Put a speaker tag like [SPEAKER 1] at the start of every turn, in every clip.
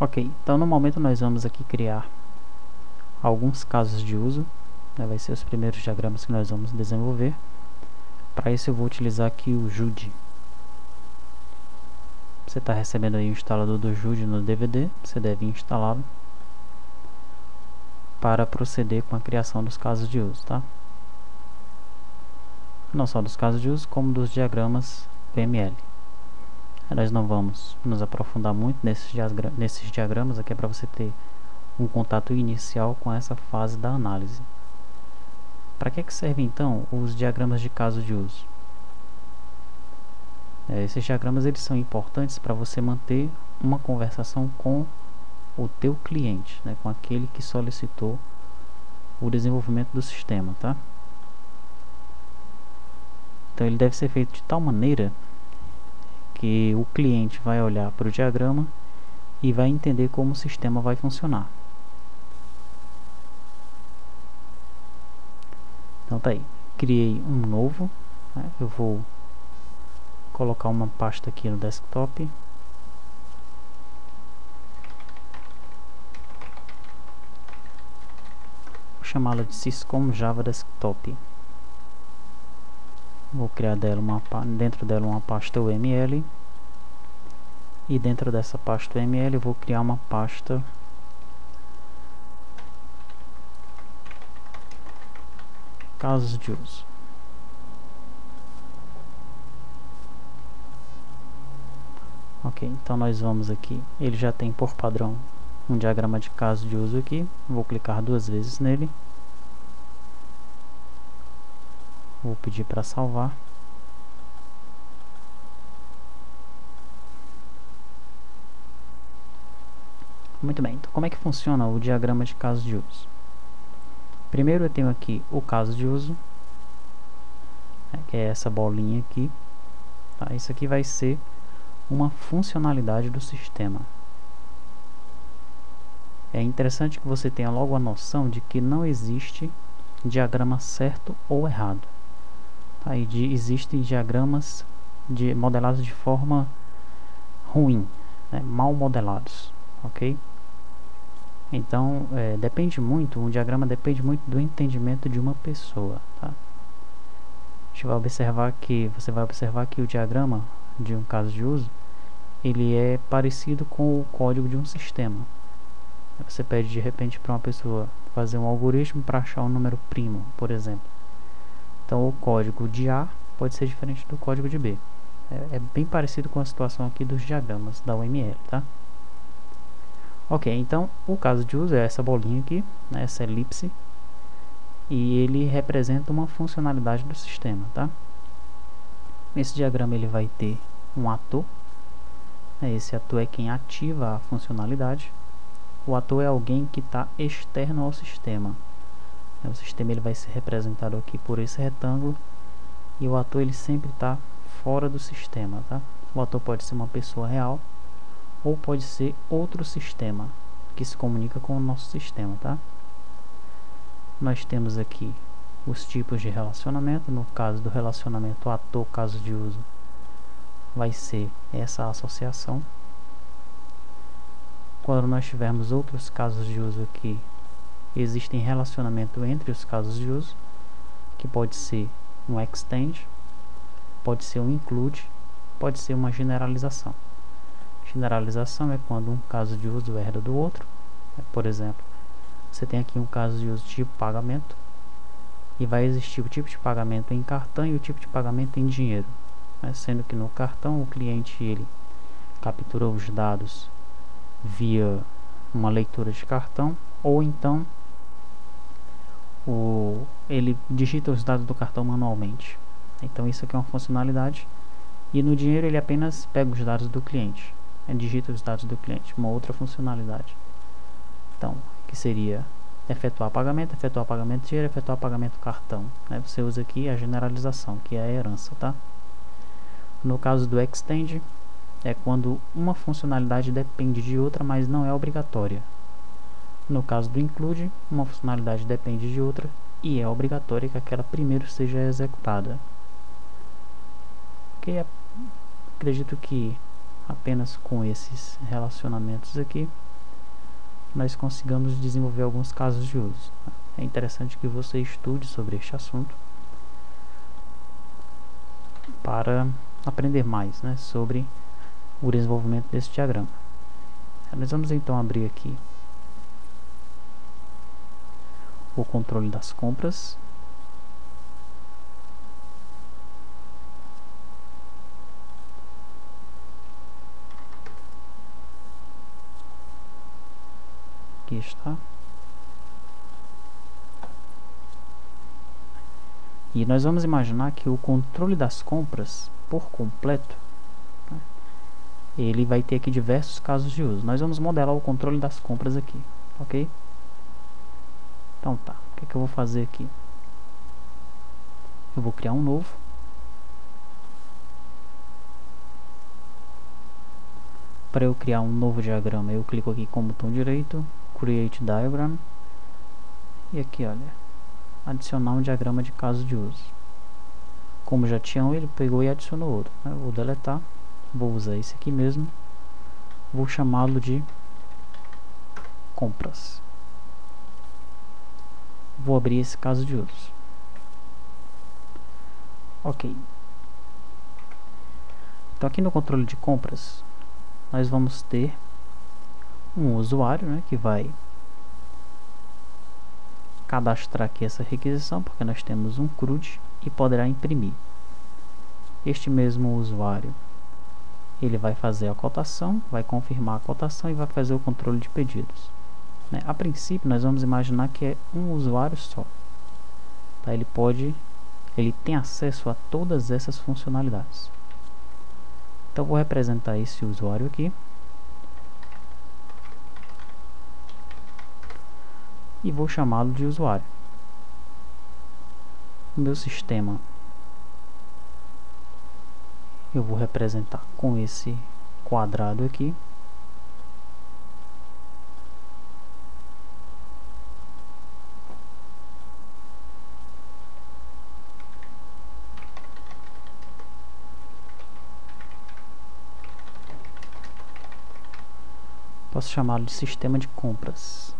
[SPEAKER 1] Ok, então no momento nós vamos aqui criar alguns casos de uso, né? Vai ser os primeiros diagramas que nós vamos desenvolver. Para isso eu vou utilizar aqui o Jude. Você está recebendo aí o instalador do Jude no DVD, você deve instalá-lo para proceder com a criação dos casos de uso, tá? Não só dos casos de uso, como dos diagramas PML. Nós não vamos nos aprofundar muito nesses diagramas, aqui é para você ter um contato inicial com essa fase da análise. Para que servem então os diagramas de caso de uso? Esses diagramas eles são importantes para você manter uma conversação com o teu cliente, né, com aquele que solicitou o desenvolvimento do sistema, tá? Então ele deve ser feito de tal maneira que o cliente vai olhar para o diagrama e vai entender como o sistema vai funcionar. Então tá aí, criei um novo, né? Eu vou colocar uma pasta aqui no desktop. Vou chamá-la de Syscom Java Desktop. Vou criar dentro dela uma pasta UML. E dentro dessa pasta UML eu vou criar uma pasta casos de uso. Ok, então nós vamos aqui. Ele já tem por padrão um diagrama de caso de uso aqui. Vou clicar 2 vezes nele. Vou pedir para salvar. Muito bem, então como é que funciona o diagrama de caso de uso? Primeiro eu tenho aqui o caso de uso, né, que é essa bolinha aqui. Tá? Isso aqui vai ser uma funcionalidade do sistema. É interessante que você tenha logo a noção de que não existe diagrama certo ou errado. Tá? Existem diagramas modelados de forma ruim, né? Mal modelados, ok? Então, um diagrama depende muito do entendimento de uma pessoa, tá? Você vai observar que o diagrama de um caso de uso, ele é parecido com o código de um sistema. Você pede de repente para uma pessoa fazer um algoritmo para achar um número primo, por exemplo. Então o código de A pode ser diferente do código de B. É bem parecido com a situação aqui dos diagramas da UML, tá? Ok, então o caso de uso é essa bolinha aqui, né, essa elipse, e ele representa uma funcionalidade do sistema, tá? Esse diagrama ele vai ter um ator, né, esse ator é quem ativa a funcionalidade. O ator é alguém que está externo ao sistema. O sistema ele vai ser representado aqui por esse retângulo, e o ator ele sempre está fora do sistema, tá? O ator pode ser uma pessoa real ou pode ser outro sistema que se comunica com o nosso sistema, tá? Nós temos aqui os tipos de relacionamento. No caso do relacionamento ator caso de uso, vai ser essa associação. Quando nós tivermos outros casos de uso aqui, existem relacionamento entre os casos de uso, que pode ser um extend, pode ser um include, pode ser uma generalização. Generalização é quando um caso de uso herda do outro. Por exemplo, você tem aqui um caso de uso tipo pagamento, e vai existir o tipo de pagamento em cartão e o tipo de pagamento em dinheiro, né? Sendo que no cartão o cliente ele captura os dados via uma leitura de cartão, ou então ele digita os dados do cartão manualmente. Então isso aqui é uma funcionalidade, e no dinheiro ele apenas pega os dados do cliente, digita os dados do cliente, uma outra funcionalidade. Então, que seria efetuar pagamento dinheiro, efetuar pagamento cartão, né? Você usa aqui a generalização, que é a herança, tá? No caso do extend, é quando uma funcionalidade depende de outra, mas não é obrigatória. No caso do include, uma funcionalidade depende de outra e é obrigatória que aquela primeiro seja executada. Acredito que apenas com esses relacionamentos aqui nós consigamos desenvolver alguns casos de uso. É interessante que você estude sobre este assunto para aprender mais, né, sobre o desenvolvimento desse diagrama. Nós vamos então abrir aqui o controle das compras. Aqui está. E nós vamos imaginar que o controle das compras por completo, né, ele vai ter aqui diversos casos de uso. Nós vamos modelar o controle das compras aqui, ok? Então tá, o que é que eu vou fazer aqui? Eu vou criar um novo. Para eu criar um novo diagrama, eu clico aqui com o botão direito, Create Diagram, e aqui, olha, adicionar um diagrama de caso de uso. Como já tinha um, ele pegou e adicionou outro, né? Vou deletar, vou usar esse aqui mesmo, vou chamá-lo de compras. Vou abrir esse caso de uso. Ok. Então aqui no controle de compras, nós vamos ter um usuário, né, que vai cadastrar aqui essa requisição, porque nós temos um CRUD, e poderá imprimir. Este mesmo usuário, ele vai fazer a cotação, vai confirmar a cotação e vai fazer o controle de pedidos, né? A princípio, nós vamos imaginar que é um usuário só, tá? Ele tem acesso a todas essas funcionalidades. Então, vou representar esse usuário aqui e vou chamá-lo de usuário. O meu sistema eu vou representar com esse quadrado aqui. Posso chamá-lo de sistema de compras.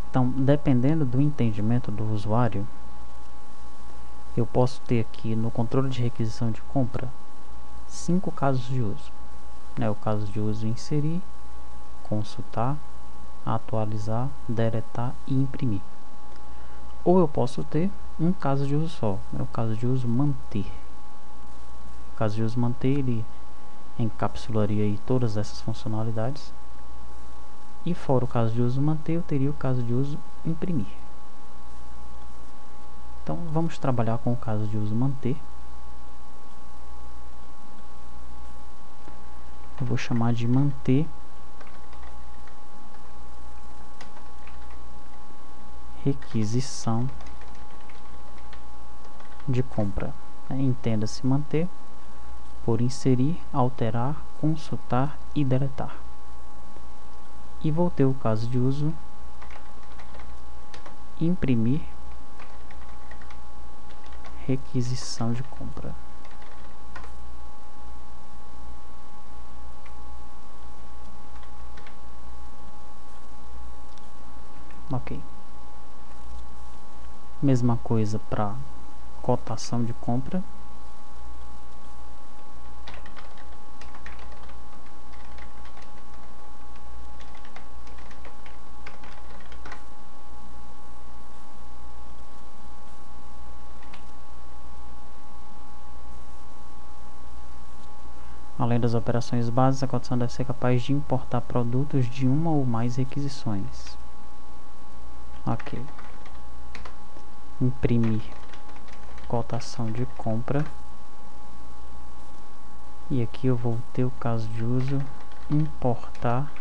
[SPEAKER 1] Então, dependendo do entendimento do usuário, eu posso ter aqui no controle de requisição de compra 5 casos de uso, né? O caso de uso inserir, consultar, atualizar, deletar e imprimir. Ou eu posso ter um caso de uso só, né? O caso de uso manter. O caso de uso manter, ele encapsularia aí todas essas funcionalidades. E fora o caso de uso manter, eu teria o caso de uso imprimir. Então vamos trabalhar com o caso de uso manter. Eu vou chamar de manter requisição de compra. Entenda-se manter por inserir, alterar, consultar e deletar. E vou ter o caso de uso imprimir requisição de compra. Ok. Mesma coisa para cotação de compra. Além das operações básicas, a cotação deve ser capaz de importar produtos de uma ou mais requisições. Ok. Imprimir cotação de compra. E aqui eu vou ter o caso de uso importar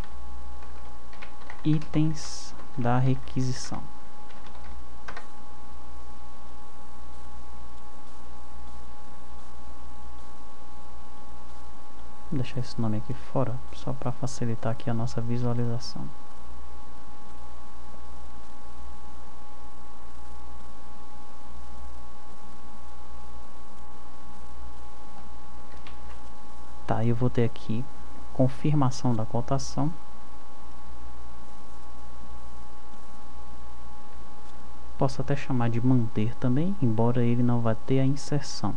[SPEAKER 1] itens da requisição. Vou deixar esse nome aqui fora, só para facilitar aqui a nossa visualização. Tá, eu vou ter aqui confirmação da cotação. Posso até chamar de manter também, embora ele não vá ter a inserção.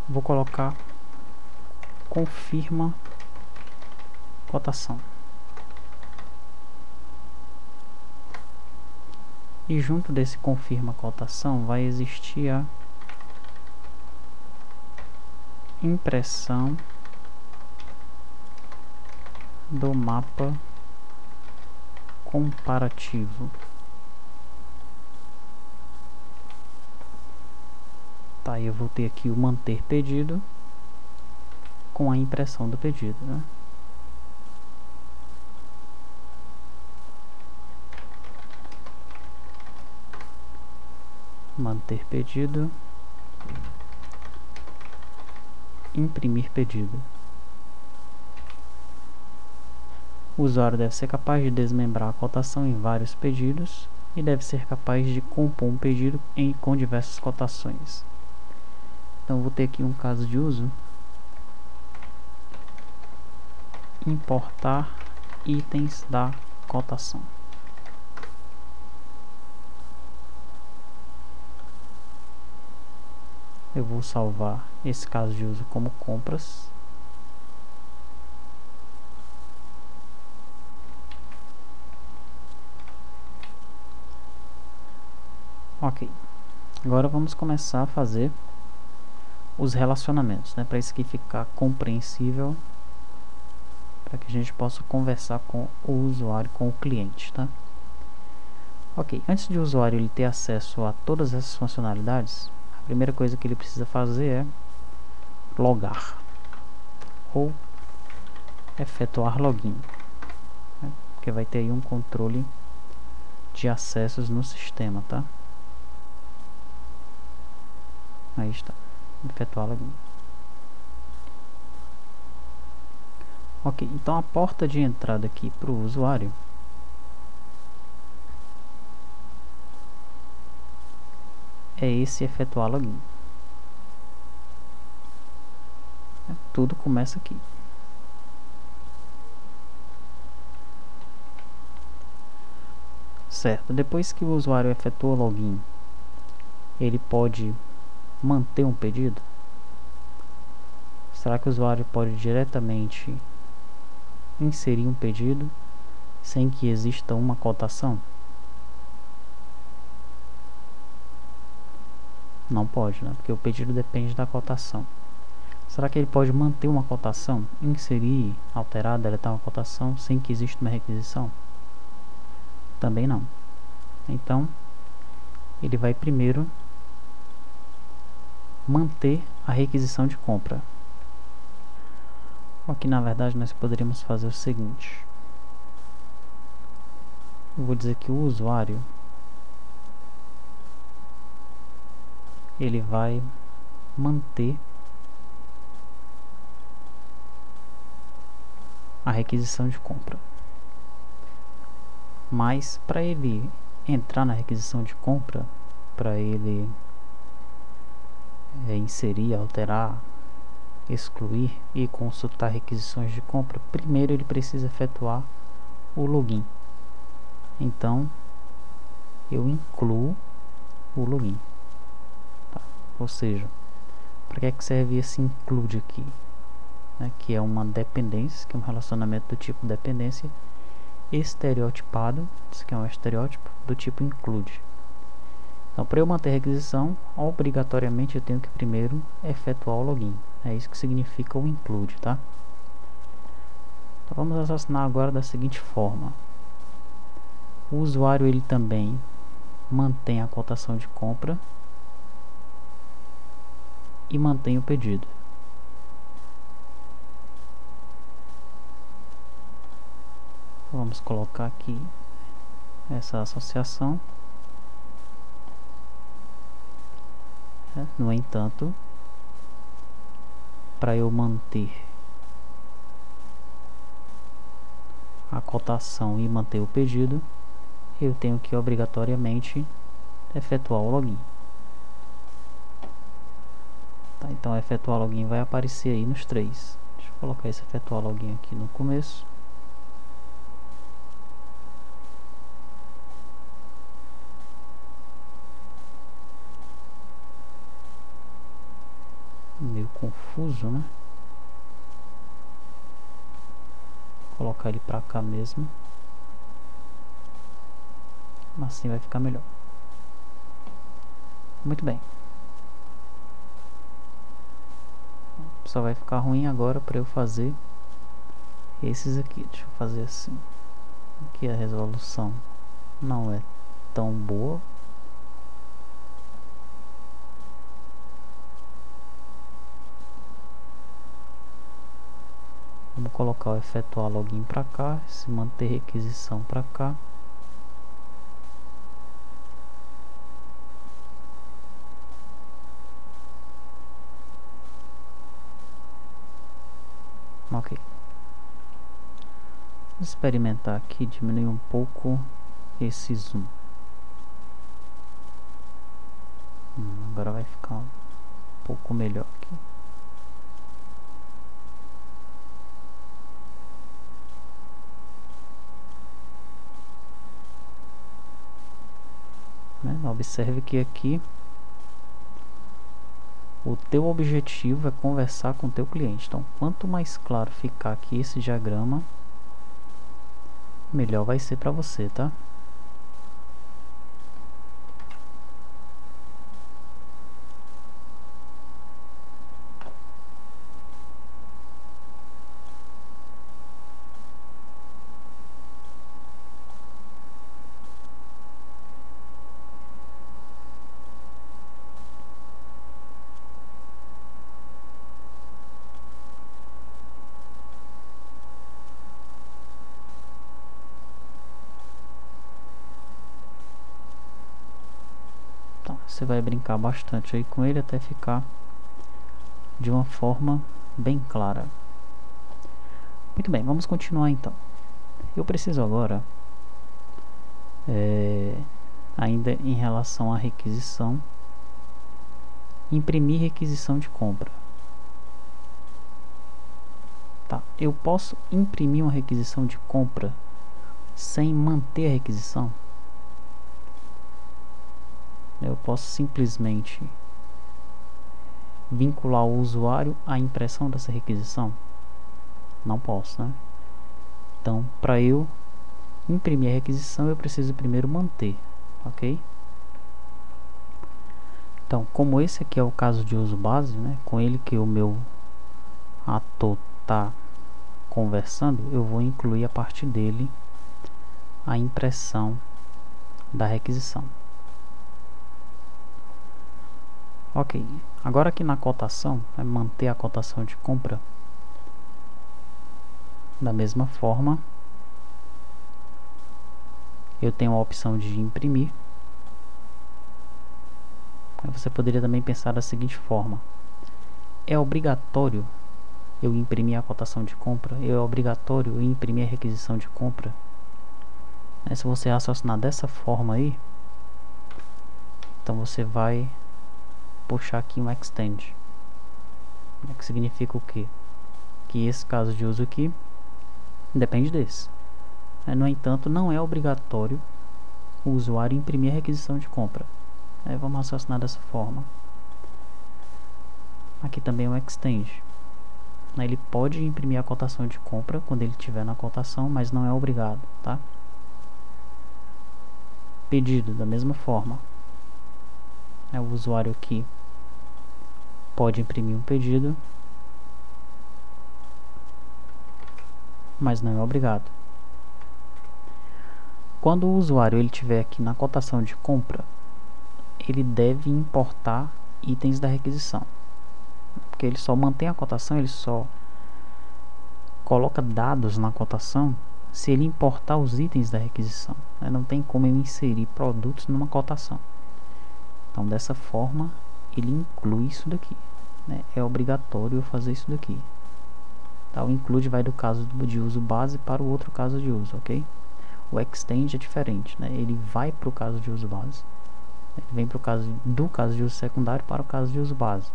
[SPEAKER 1] Vou colocar confirma cotação. E junto desse confirma cotação vai existir a impressão do mapa comparativo. Tá, eu vou ter aqui o manter pedido com a impressão do pedido, né? Manter pedido, imprimir pedido. O usuário deve ser capaz de desmembrar a cotação em vários pedidos e deve ser capaz de compor um pedido com diversas cotações. Então vou ter aqui um caso de uso: importar itens da cotação. Eu vou salvar esse caso de uso como compras. Ok, agora vamos começar a fazer os relacionamentos, né, para isso aqui ficar compreensível, para que a gente possa conversar com o usuário, com o cliente, tá? Ok, antes de o usuário ele ter acesso a todas essas funcionalidades, a primeira coisa que ele precisa fazer é logar ou efetuar login, né, porque vai ter aí um controle de acessos no sistema, tá? Aí está, efetuar login. Ok, então a porta de entrada aqui para o usuário é esse efetuar login. Tudo começa aqui. Certo, depois que o usuário efetua o login, ele pode manter um pedido? Será que o usuário pode diretamente inserir um pedido sem que exista uma cotação? Não pode, né? Porque o pedido depende da cotação. Será que ele pode manter uma cotação, inserir, alterar, deletar uma cotação sem que exista uma requisição? Também não. Então, ele vai primeiro manter a requisição de compra. Aqui na verdade nós poderíamos fazer o seguinte: eu vou dizer que o usuário ele vai manter a requisição de compra, mas para ele entrar na requisição de compra, para ele inserir, alterar, excluir e consultar requisições de compra, primeiro ele precisa efetuar o login. Então eu incluo o login, tá? Ou seja, para que serve esse include aqui, né? Que é uma dependência, que é um relacionamento do tipo dependência estereotipado. Isso aqui é um estereótipo do tipo include. Então, para eu manter a requisição, obrigatoriamente eu tenho que primeiro efetuar o login. É isso que significa o include, tá? Então, vamos raciocinar agora da seguinte forma: o usuário ele também mantém a cotação de compra e mantém o pedido. Vamos colocar aqui essa associação. No entanto, para eu manter a cotação e manter o pedido, eu tenho que obrigatoriamente efetuar o login. Tá, então efetuar login vai aparecer aí nos três. Deixa eu colocar esse efetuar login aqui no começo. Meio confuso, né? Vou colocar ele pra cá mesmo. Assim vai ficar melhor. Muito bem. Só vai ficar ruim agora para eu fazer esses aqui. Deixa eu fazer assim. Aqui a resolução não é tão boa. Vamos colocar o efetuar login para cá, se manter requisição para cá. Ok. Vou experimentar aqui, diminuir um pouco esse zoom. Agora vai ficar um pouco melhor aqui. Observe que aqui o teu objetivo é conversar com o teu cliente. Então, quanto mais claro ficar aqui esse diagrama, melhor vai ser para você, tá? Então, você vai brincar bastante aí com ele até ficar de uma forma bem clara. Muito bem, vamos continuar então. Eu preciso agora, ainda em relação à requisição, imprimir requisição de compra. Tá, eu posso imprimir uma requisição de compra sem manter a requisição? Eu posso simplesmente vincular o usuário à impressão dessa requisição? Não posso, né? Então, para eu imprimir a requisição, eu preciso primeiro manter, ok? Então, como esse aqui é o caso de uso base, né? Com ele que o meu ator está conversando, eu vou incluir a partir dele a impressão da requisição. Ok, agora aqui na cotação, é manter a cotação de compra. Da mesma forma, eu tenho a opção de imprimir. Você poderia também pensar da seguinte forma: é obrigatório eu imprimir a cotação de compra? É obrigatório eu imprimir a requisição de compra? Se você raciocinar dessa forma aí, então você vai puxar aqui um extend, que significa o quê? Que esse caso de uso aqui depende desse. No entanto, não é obrigatório o usuário imprimir a requisição de compra. Vamos raciocinar dessa forma. Aqui também é um extend. Ele pode imprimir a cotação de compra quando ele estiver na cotação, mas não é obrigado, tá? Pedido, da mesma forma. O usuário aqui pode imprimir um pedido, mas não é obrigado. Quando o usuário ele estiver aqui na cotação de compra, ele deve importar itens da requisição, porque ele só mantém a cotação, ele só coloca dados na cotação se ele importar os itens da requisição. Não tem como eu inserir produtos numa cotação. Então, dessa forma, ele inclui isso daqui. É obrigatório eu fazer isso daqui. Tá? O include vai do caso de uso base para o outro caso de uso, ok? O extend é diferente, né? Ele vai para o caso de uso base. Ele vem para o caso de uso secundário para o caso de uso base.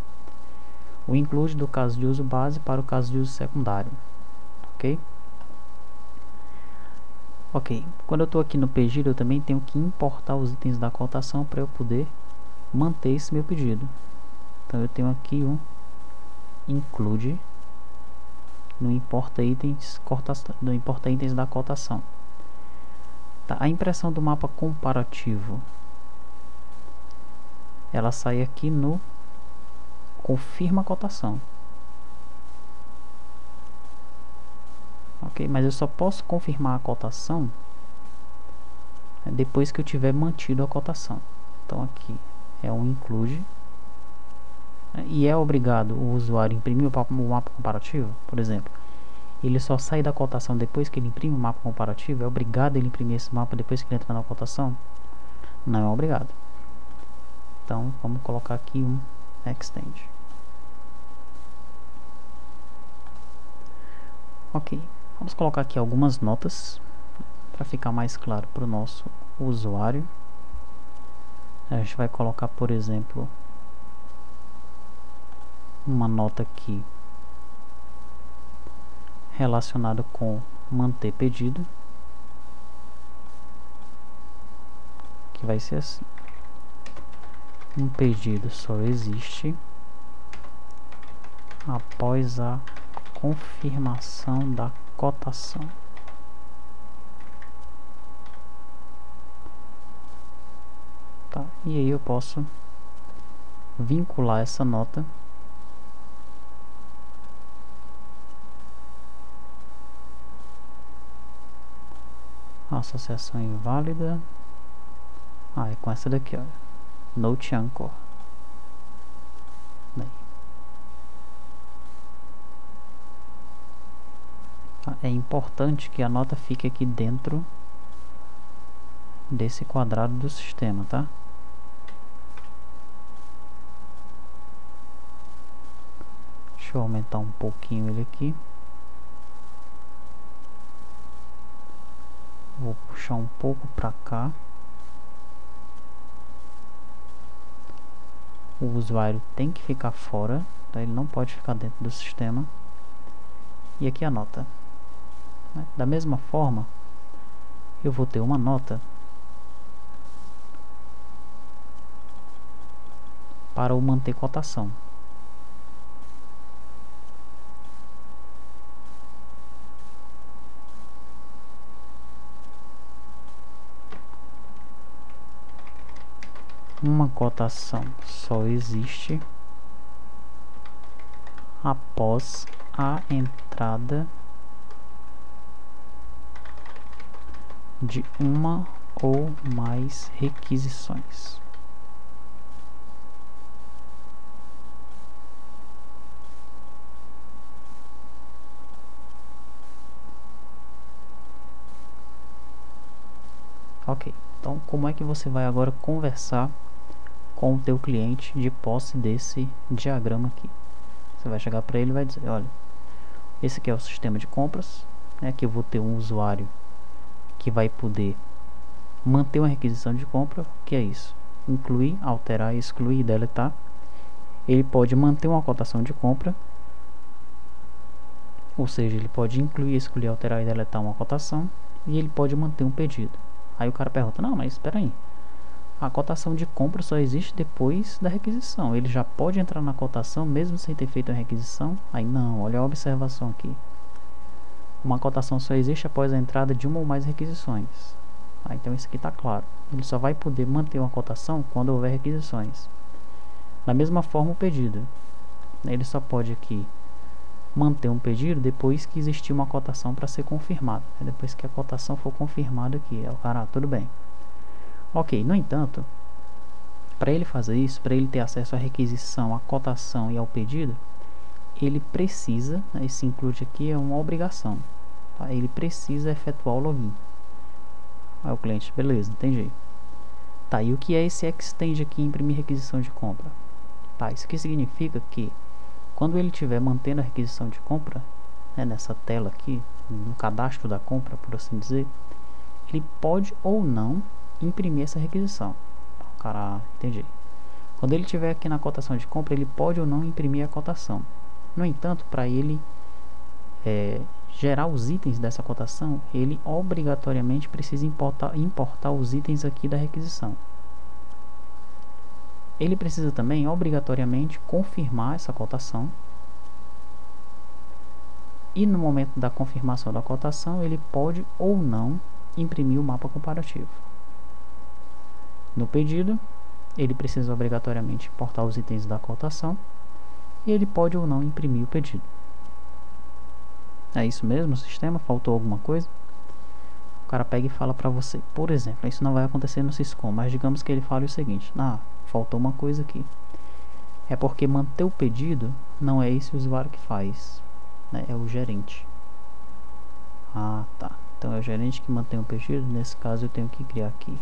[SPEAKER 1] O include do caso de uso base para o caso de uso secundário. Ok? Ok. Quando eu estou aqui no pedido, eu também tenho que importar os itens da cotação para eu poder manter esse meu pedido. Então eu tenho aqui um include no importa itens da cotação. Tá, a impressão do mapa comparativo, ela sai aqui no confirma a cotação. Ok, mas eu só posso confirmar a cotação depois que eu tiver mantido a cotação. Então aqui é um include, e é obrigado o usuário imprimir o mapa comparativo, por exemplo. Ele só sai da cotação depois que ele imprime o mapa comparativo? É obrigado ele imprimir esse mapa depois que ele entra na cotação? Não é obrigado. Então vamos colocar aqui um extend. Ok, vamos colocar aqui algumas notas para ficar mais claro para o nosso usuário. A gente vai colocar, por exemplo, uma nota aqui relacionada com manter pedido, que vai ser assim: um pedido só existe após a confirmação da cotação. Tá, e aí eu posso vincular essa nota associação inválida. É com essa daqui, olha, Note Anchor. Daí. Tá, é importante que a nota fique aqui dentro desse quadrado do sistema, tá? Deixa eu aumentar um pouquinho ele aqui. Vou puxar um pouco para cá. O usuário tem que ficar fora, tá? Ele não pode ficar dentro do sistema. E aqui a nota. Da mesma forma, eu vou ter uma nota para o manter cotação. Uma cotação só existe após a entrada de uma ou mais requisições. Ok, então como é que você vai agora conversar com o teu cliente de posse desse diagrama aqui? Você vai chegar para ele e vai dizer: olha, esse aqui é o sistema de compras, né, que eu vou ter um usuário que vai poder manter uma requisição de compra. O que é isso? Incluir, alterar, excluir e deletar. Ele pode manter uma cotação de compra, ou seja, ele pode incluir, excluir, alterar e deletar uma cotação, e ele pode manter um pedido. Aí o cara pergunta: não, mas espera aí, a cotação de compra só existe depois da requisição. Ele já pode entrar na cotação mesmo sem ter feito a requisição? Aí não, olha a observação aqui. Uma cotação só existe após a entrada de uma ou mais requisições. Então isso aqui está claro. Ele só vai poder manter uma cotação quando houver requisições. Da mesma forma o pedido. Ele só pode aqui manter um pedido depois que existir uma cotação para ser confirmada. Depois que a cotação for confirmada aqui, o cara, tudo bem. Ok, no entanto, para ele fazer isso, para ele ter acesso à requisição, à cotação e ao pedido, ele precisa, esse include aqui é uma obrigação, tá? Ele precisa efetuar o login. Aí o cliente, beleza, entendi. Tá, e o que é esse extend aqui, imprimir requisição de compra? Tá, isso aqui significa que quando ele estiver mantendo a requisição de compra, né, nessa tela aqui, no cadastro da compra, por assim dizer, ele pode ou não imprimir essa requisição. Cara, entendi. Quando ele estiver aqui na cotação de compra, ele pode ou não imprimir a cotação. No entanto, para ele gerar os itens dessa cotação, ele obrigatoriamente precisa importar os itens aqui da requisição. Ele precisa também obrigatoriamente confirmar essa cotação. E no momento da confirmação da cotação, ele pode ou não imprimir o mapa comparativo. No pedido, ele precisa obrigatoriamente importar os itens da cotação e ele pode ou não imprimir o pedido. É isso mesmo o sistema? Faltou alguma coisa? O cara pega e fala para você, por exemplo, isso não vai acontecer no Syscom, mas digamos que ele fale o seguinte: faltou uma coisa aqui. É porque manter o pedido não é esse usuário que faz, né? É o gerente. Tá. Então é o gerente que mantém o pedido. Nesse caso eu tenho que criar aqui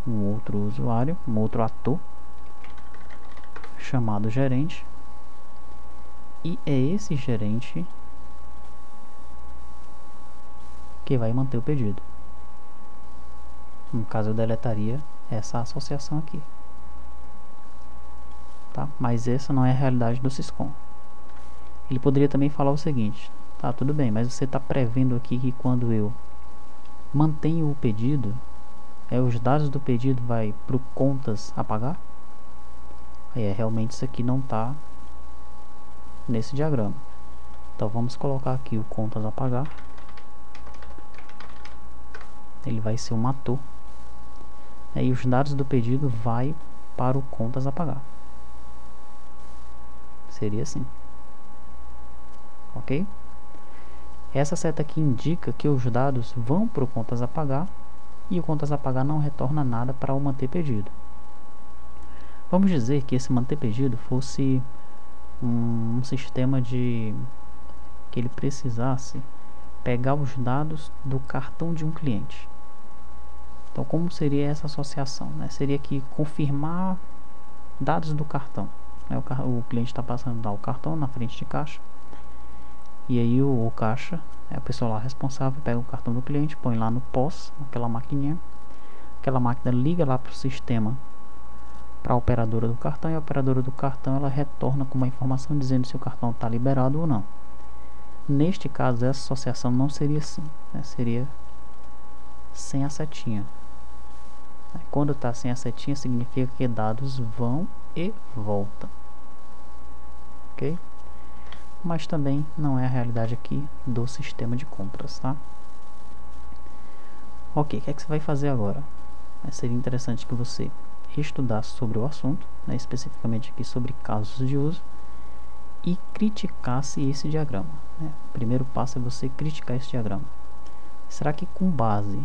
[SPEAKER 1] um outro usuário, um outro ator chamado gerente. E é esse gerente que vai manter o pedido. No caso eu deletaria essa associação aqui. Tá? Mas essa não é a realidade do Syscom. Ele poderia também falar o seguinte: tá, tudo bem, mas você está prevendo aqui que quando eu mantenho o pedido, os dados do pedido vai para o contas a pagar? Aí realmente isso aqui não está nesse diagrama. Então vamos colocar aqui o contas a pagar. Ele vai ser um ator. E os dados do pedido vai para o contas a pagar. Seria assim. Ok? Essa seta aqui indica que os dados vão para o contas a pagar e o contas a pagar não retorna nada para o manter pedido. Vamos dizer que esse manter pedido fosse um sistema de que ele precisasse pegar os dados do cartão de um cliente. Então como seria essa associação, né? Seria que confirmar dados do cartão, né? O cliente está passando lá o cartão na frente de caixa, e aí o caixa, a pessoa lá responsável, pega o cartão do cliente, põe lá no POS, naquela maquininha. Aquela máquina liga lá para o sistema, para a operadora do cartão, e a operadora do cartão ela retorna com uma informação dizendo se o cartão está liberado ou não. Neste caso, essa associação não seria assim, né? Seria sem a setinha. Quando está sem a setinha, significa que dados vão e voltam. Ok? Mas também não é a realidade aqui do sistema de compras, tá? Ok, o que é que você vai fazer agora? Seria interessante que você estudasse sobre o assunto, né, especificamente aqui sobre casos de uso, e criticasse esse diagrama, né? O primeiro passo é você criticar esse diagrama. Será que com base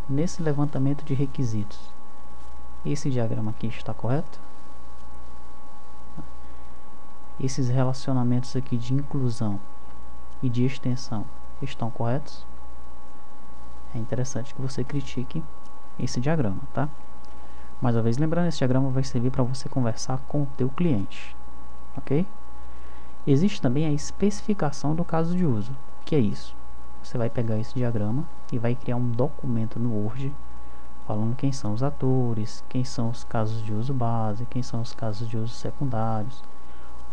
[SPEAKER 1] nesse levantamento de requisitos, esse diagrama aqui está correto? Esses relacionamentos aqui de inclusão e de extensão estão corretos? É interessante que você critique esse diagrama, tá? Mais uma vez, lembrando, esse diagrama vai servir para você conversar com o teu cliente, ok? Existe também a especificação do caso de uso. O que é isso? Você vai pegar esse diagrama e vai criar um documento no Word falando quem são os atores, quem são os casos de uso base, quem são os casos de uso secundários,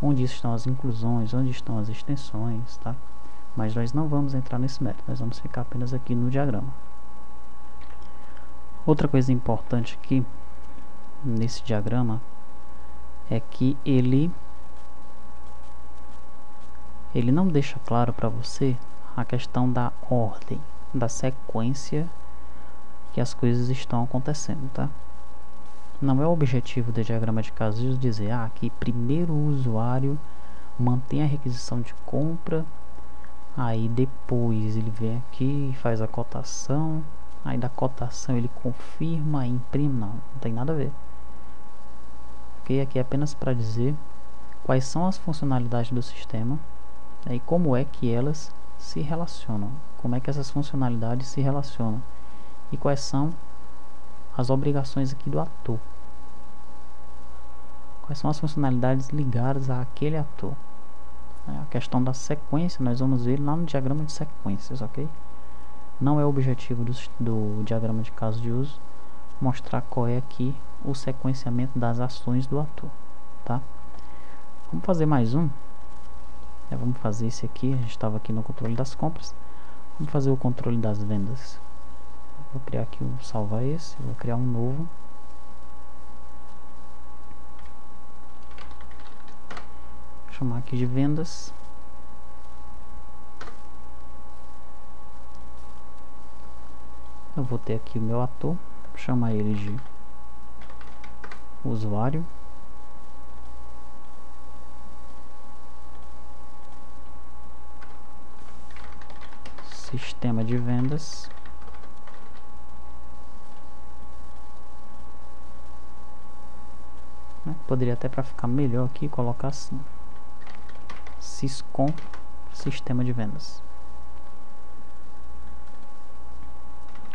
[SPEAKER 1] onde estão as inclusões, onde estão as extensões, tá? Mas nós não vamos entrar nesse mérito, nós vamos ficar apenas aqui no diagrama. Outra coisa importante aqui nesse diagrama é que ele não deixa claro para você a questão da ordem, da sequência que as coisas estão acontecendo, tá? Não é o objetivo do diagrama de casos dizer que primeiro o usuário mantém a requisição de compra, aí depois ele vem aqui e faz a cotação, aí da cotação ele confirma e imprime. Não tem nada a ver. Ok? Aqui é apenas para dizer quais são as funcionalidades do sistema e como é que elas se relacionam, como é que essas funcionalidades se relacionam e quais são as obrigações aqui do ator, quais são as funcionalidades ligadas àquele ator. A questão da sequência nós vamos ver lá no diagrama de sequências, ok? Não é o objetivo do diagrama de caso de uso mostrar qual é aqui o sequenciamento das ações do ator, tá? Vamos fazer mais um. Vamos fazer esse aqui. A gente estava aqui no controle das compras. Vamos fazer o controle das vendas. Vou criar aqui salvar esse. Vou criar um novo. Vou chamar aqui de vendas. Eu vou ter aqui o meu ator. Vou chamar ele de usuário. Sistema de vendas. Poderia até, para ficar melhor aqui, colocar assim: Syscom sistema de vendas,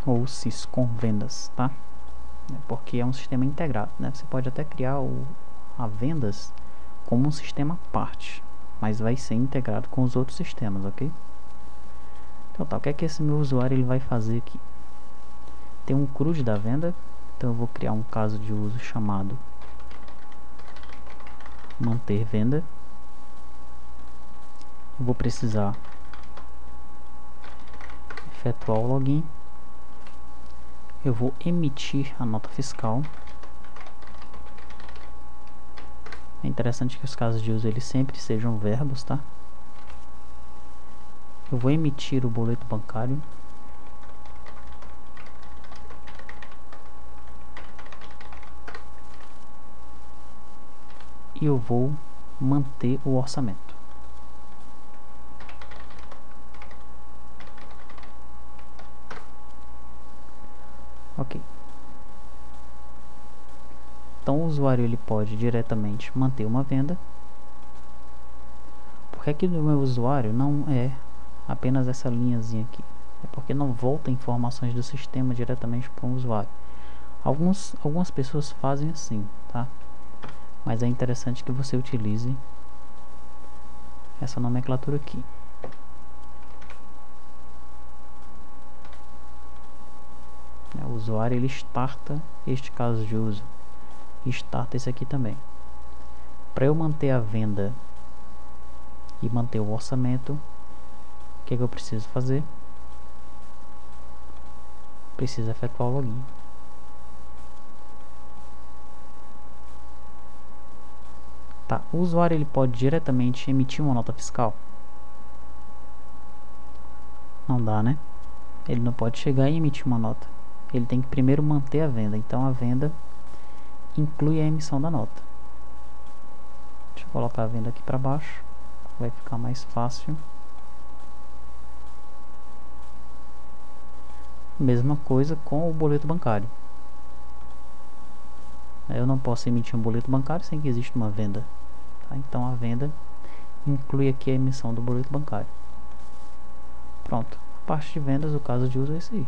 [SPEAKER 1] ou Syscom vendas, tá? Porque é um sistema integrado, né? Você pode até criar a vendas como um sistema à parte, mas vai ser integrado com os outros sistemas, ok? Então tá, o que é que esse meu usuário ele vai fazer aqui? Tem um CRUD da venda, então eu vou criar um caso de uso chamado manter venda. Eu vou precisar efetuar o login. Eu vou emitir a nota fiscal. É interessante que os casos de uso eles sempre sejam verbos, tá? Eu vou emitir o boleto bancário. E eu vou manter o orçamento. Ok. Então o usuário ele pode diretamente manter uma venda. Porque aqui no meu usuário não é apenas essa linhazinha aqui. É porque não volta informações do sistema diretamente para o usuário. Algumas pessoas fazem assim, tá? Mas é interessante que você utilize essa nomenclatura aqui. O usuário ele starta este caso de uso, starta esse aqui também. Para eu manter a venda e manter o orçamento, o que eu preciso fazer? Preciso efetuar o login. Tá, o usuário ele pode diretamente emitir uma nota fiscal? Não dá, né? Ele não pode chegar e emitir uma nota. Ele tem que primeiro manter a venda. Então a venda inclui a emissão da nota. Deixa eu colocar a venda aqui para baixo. Vai ficar mais fácil. Mesma coisa com o boleto bancário. Eu não posso emitir um boleto bancário sem que exista uma venda. Tá? Então a venda inclui aqui a emissão do boleto bancário. Pronto. A parte de vendas, o caso de uso é esse aí.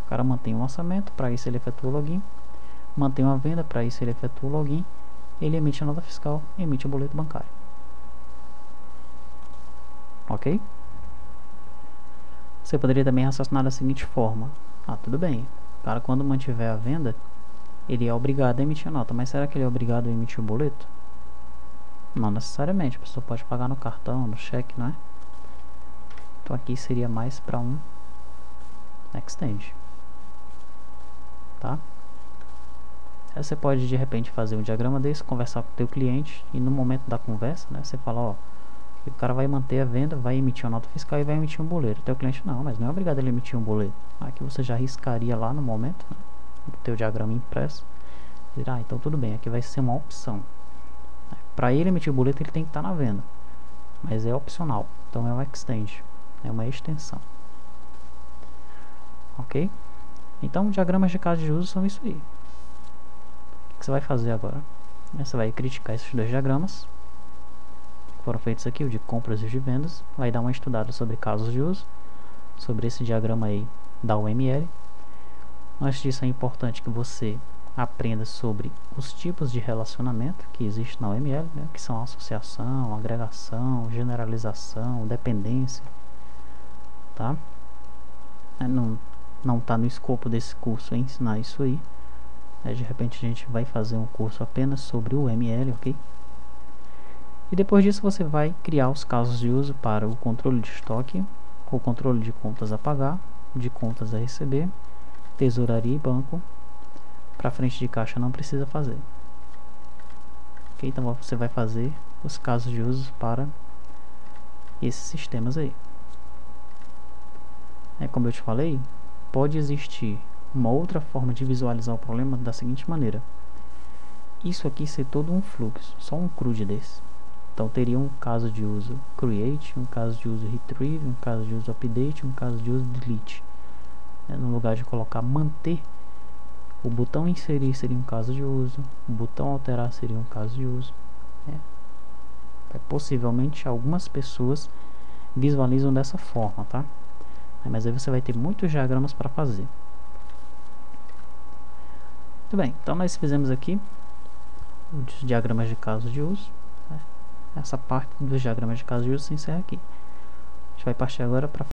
[SPEAKER 1] O cara mantém um orçamento, para isso ele efetua o login. Mantém uma venda, para isso ele efetua o login. Ele emite a nota fiscal, emite o boleto bancário. Ok? Você poderia também raciocinar da seguinte forma: tudo bem, o cara quando mantiver a venda, ele é obrigado a emitir a nota, mas será que ele é obrigado a emitir o boleto? Não necessariamente, a pessoa pode pagar no cartão, no cheque, não é? Então aqui seria mais para um extend, tá? Aí você pode de repente fazer um diagrama desse, conversar com o teu cliente e no momento da conversa, né, você fala, ó, o cara vai manter a venda, vai emitir uma nota fiscal e vai emitir um boleto. O teu cliente não, mas não é obrigado a ele emitir um boleto. Aqui você já riscaria lá no momento, né, no teu diagrama impresso. Então tudo bem, aqui vai ser uma opção. Para ele emitir o boleto ele tem que estar na venda, mas é opcional. Então é um extend, é uma extensão. Ok? Então diagramas de caso de uso são isso aí. O que você vai fazer agora? Você vai criticar esses dois diagramas que foram feitos aqui, o de compras e o de vendas. Vai dar uma estudada sobre casos de uso, sobre esse diagrama aí da UML. Antes disso é importante que você aprenda sobre os tipos de relacionamento que existem na UML, né, que são associação, agregação, generalização, dependência. tá? Não tá no escopo desse curso ensinar isso aí. De repente a gente vai fazer um curso apenas sobre o ML, ok? E depois disso você vai criar os casos de uso para o controle de estoque, o controle de contas a pagar, de contas a receber, tesouraria e banco. Para frente de caixa não precisa fazer. Ok, então você vai fazer os casos de uso para esses sistemas aí. Como eu te falei, pode existir uma outra forma de visualizar o problema da seguinte maneira: isso aqui ser todo um fluxo, só um CRUD desse. Então teria um caso de uso create, um caso de uso retrieve, um caso de uso update, um caso de uso delete. No lugar de colocar manter, o botão inserir seria um caso de uso, o botão alterar seria um caso de uso. Possivelmente algumas pessoas visualizam dessa forma, tá? Mas aí você vai ter muitos diagramas para fazer. Muito bem, então nós fizemos aqui os diagramas de casos de uso. Essa parte dos diagramas de casos de uso se encerra aqui. A gente vai partir agora para